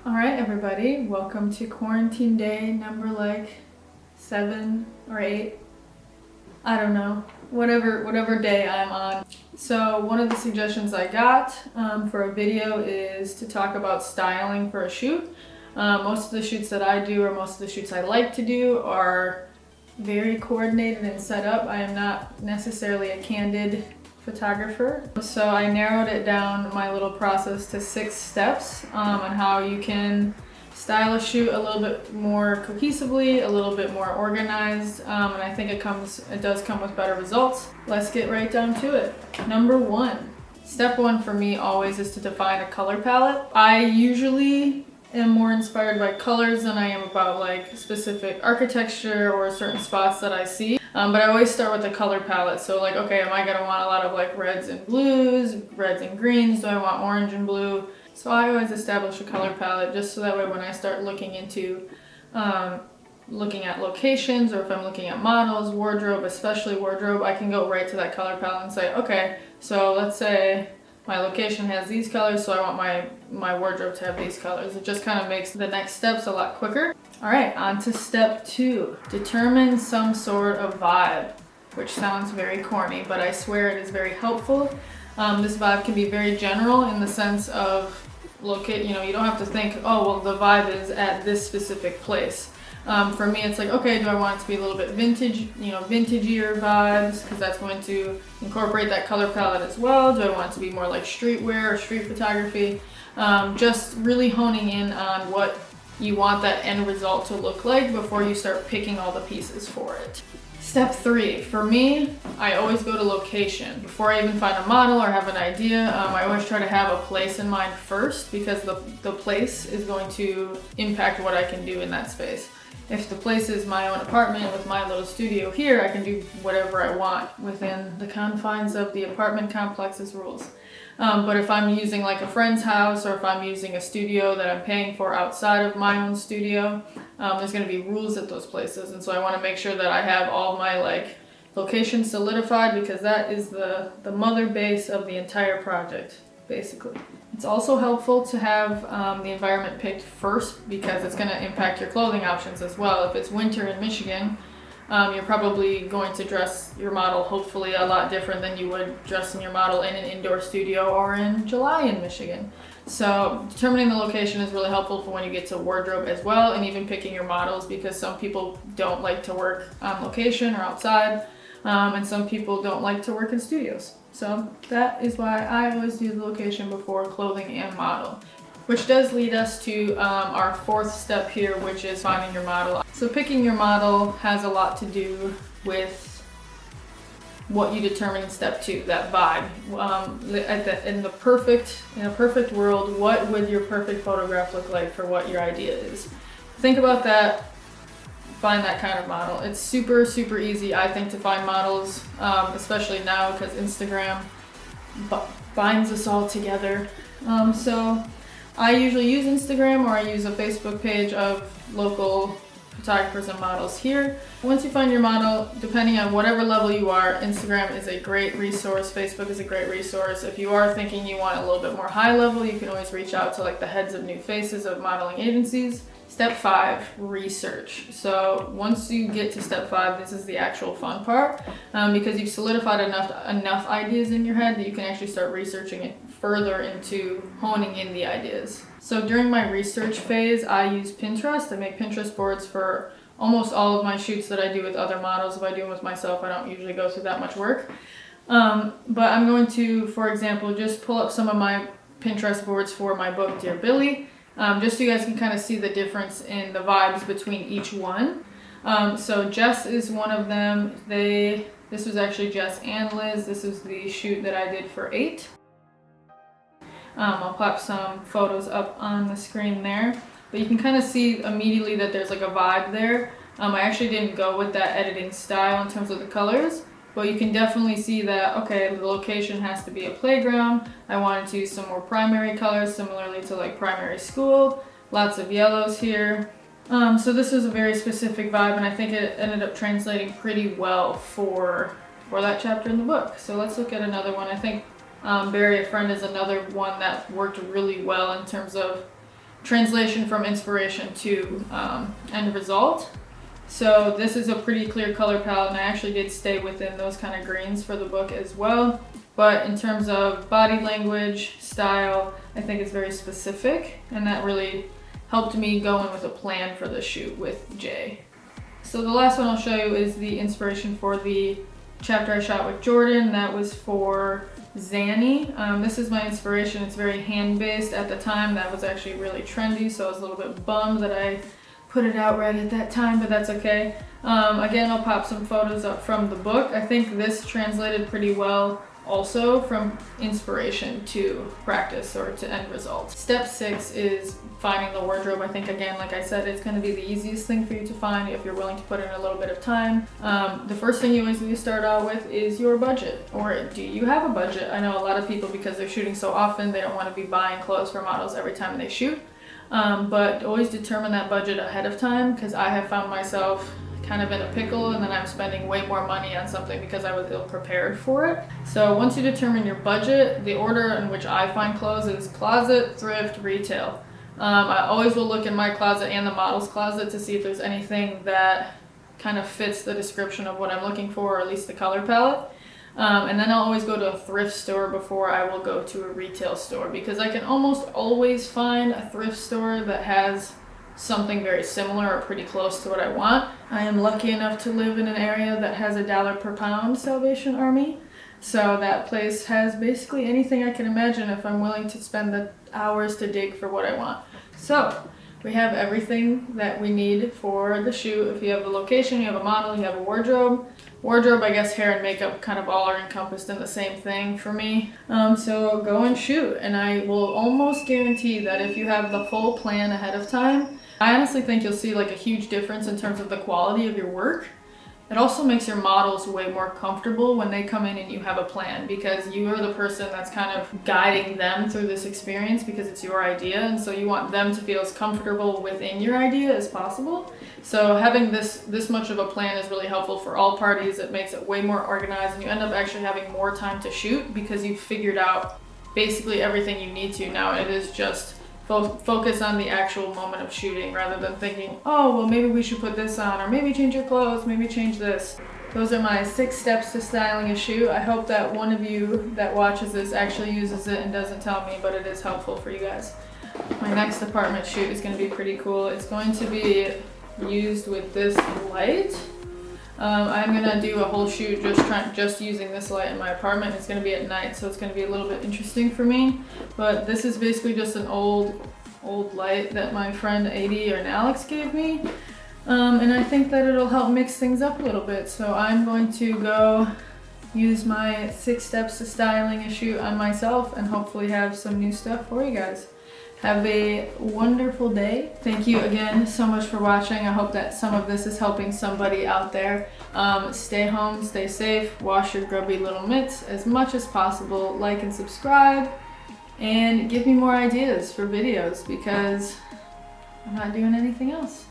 All right, everybody, welcome to quarantine day number like 7 or 8. I don't know, whatever day I'm on. So one of the suggestions I got for a video is to talk about styling for a shoot. Most of the shoots that I do, or most of the shoots I like to do, are very coordinated and set up. I am not necessarily a candid photographer. So I narrowed it down, my little process, to 6 steps on how you can style a shoot a little bit more cohesively, a little bit more organized, and I think it does come with better results. Let's get right down to it. Number 1. Step 1 for me always is to define a color palette. I usually am more inspired by colors than I am about like specific architecture or certain spots that I see. But I always start with the color palette. So like, okay, am I gonna want a lot of like reds and blues, reds and greens? Do I want orange and blue? So I always establish a color palette just so that way when I start looking into looking at locations, or if I'm looking at models, wardrobe, especially wardrobe, I can go right to that color palette and say, okay, so let's say my location has these colors, so I want my wardrobe to have these colors. It just kind of makes the next steps a lot quicker. All right, on to step 2. Determine some sort of vibe, which sounds very corny, but I swear it is very helpful. This vibe can be very general in the sense of you don't have to think, oh, well, the vibe is at this specific place. For me, it's like, okay, do I want it to be a little bit vintage, vintagier vibes, because that's going to incorporate that color palette as well? Do I want it to be more like streetwear or street photography? Just really honing in on what you want that end result to look like before you start picking all the pieces for it. Step 3, for me, I always go to location. Before I even find a model or have an idea, I always try to have a place in mind first, because the place is going to impact what I can do in that space. If the place is my own apartment with my little studio here, I can do whatever I want within the confines of the apartment complex's rules. But if I'm using like a friend's house, or if I'm using a studio that I'm paying for outside of my own studio, there's going to be rules at those places. And so I want to make sure that I have all my like locations solidified, because that is the mother base of the entire project, basically. It's also helpful to have the environment picked first, because it's going to impact your clothing options as well. If it's winter in Michigan, you're probably going to dress your model hopefully a lot different than you would dressing your model in an indoor studio or in July in Michigan. So determining the location is really helpful for when you get to wardrobe as well, and even picking your models, because some people don't like to work on location or outside, and some people don't like to work in studios. So that is why I always do the location before clothing and model. Which does lead us to our 4th step here, which is finding your model. So picking your model has a lot to do with what you determine in step 2, that vibe. In a perfect world, what would your perfect photograph look like for what your idea is? Think about that. Find that kind of model. It's super, super easy, I think, to find models, especially now because Instagram binds us all together. So I usually use Instagram, or I use a Facebook page of local photographers and models here. Once you find your model, depending on whatever level you are, Instagram is a great resource, Facebook is a great resource. If you are thinking you want a little bit more high level, you can always reach out to like the heads of new faces of modeling agencies. Step 5, research. So once you get to step 5, this is the actual fun part, because you've solidified enough ideas in your head that you can actually start researching it further into honing in the ideas. So during my research phase, I use Pinterest. I make Pinterest boards for almost all of my shoots that I do with other models. If I do them with myself, I don't usually go through that much work. But I'm going to, for example, just pull up some of my Pinterest boards for my book, Dear Billy. Just so you guys can kind of see the difference in the vibes between each one. So Jess is one of them. This was actually Jess and Liz. This is the shoot that I did for 8. I'll pop some photos up on the screen there. But you can kind of see immediately that there's like a vibe there. I actually didn't go with that editing style in terms of the colors, but you can definitely see that, okay, the location has to be a playground. I wanted to use some more primary colors, similarly to like primary school. Lots of yellows here. So this is a very specific vibe, and I think it ended up translating pretty well for that chapter in the book. So let's look at another one. I think Bury a Friend is another one that worked really well in terms of translation from inspiration to end result. So this is a pretty clear color palette, and I actually did stay within those kind of greens for the book as well. But in terms of body language, style, I think it's very specific, and that really helped me go in with a plan for the shoot with Jay. So the last one I'll show you is the inspiration for the chapter I shot with Jordan. That was for Zanny. This is my inspiration. It's very hand-based. At the time, that was actually really trendy, so I was a little bit bummed that I put it out right at that time, but that's okay. Again, I'll pop some photos up from the book. I think this translated pretty well also from inspiration to practice or to end result. Step 6 is finding the wardrobe. I think, again, like I said, it's going to be the easiest thing for you to find if you're willing to put in a little bit of time. The first thing you always need to start out with is your budget, or do you have a budget? I know a lot of people, because they're shooting so often, they don't want to be buying clothes for models every time they shoot. But always determine that budget ahead of time, because I have found myself kind of in a pickle, and then I'm spending way more money on something because I was ill prepared for it. So once you determine your budget, the order in which I find clothes is closet, thrift, retail. I always will look in my closet and the model's closet to see if there's anything that kind of fits the description of what I'm looking for, or at least the color palette. And then I'll always go to a thrift store before I will go to a retail store, because I can almost always find a thrift store that has something very similar or pretty close to what I want. I am lucky enough to live in an area that has $1 per pound Salvation Army. So that place has basically anything I can imagine if I'm willing to spend the hours to dig for what I want. So we have everything that we need for the shoot. If you have the location, you have a model, you have a wardrobe. Wardrobe, I guess hair and makeup kind of all are encompassed in the same thing for me. So go and shoot, and I will almost guarantee that if you have the full plan ahead of time, I honestly think you'll see like a huge difference in terms of the quality of your work. It also makes your models way more comfortable when they come in and you have a plan, because you are the person that's kind of guiding them through this experience, because it's your idea, and so you want them to feel as comfortable within your idea as possible. So having this much of a plan is really helpful for all parties. It makes it way more organized, and you end up actually having more time to shoot because you've figured out basically everything you need to. Now it is just focus on the actual moment of shooting, rather than thinking, oh, well, maybe we should put this on, or maybe change your clothes, maybe change this. Those are my 6 steps to styling a shoot. I hope that one of you that watches this actually uses it and doesn't tell me, but it is helpful for you guys. My next apartment shoot is going to be pretty cool. It's going to be used with this light. I'm gonna do a whole shoot just using this light in my apartment. It's gonna be at night, so it's gonna be a little bit interesting for me. But this is basically just an old light that my friend Adi or Alex gave me, and I think that it'll help mix things up a little bit. So I'm going to go use my 6 steps to styling a shoot on myself, and hopefully have some new stuff for you guys. Have a wonderful day. Thank you again so much for watching. I hope that some of this is helping somebody out there. Stay home, stay safe, wash your grubby little mitts as much as possible. Like and subscribe, and give me more ideas for videos, because I'm not doing anything else.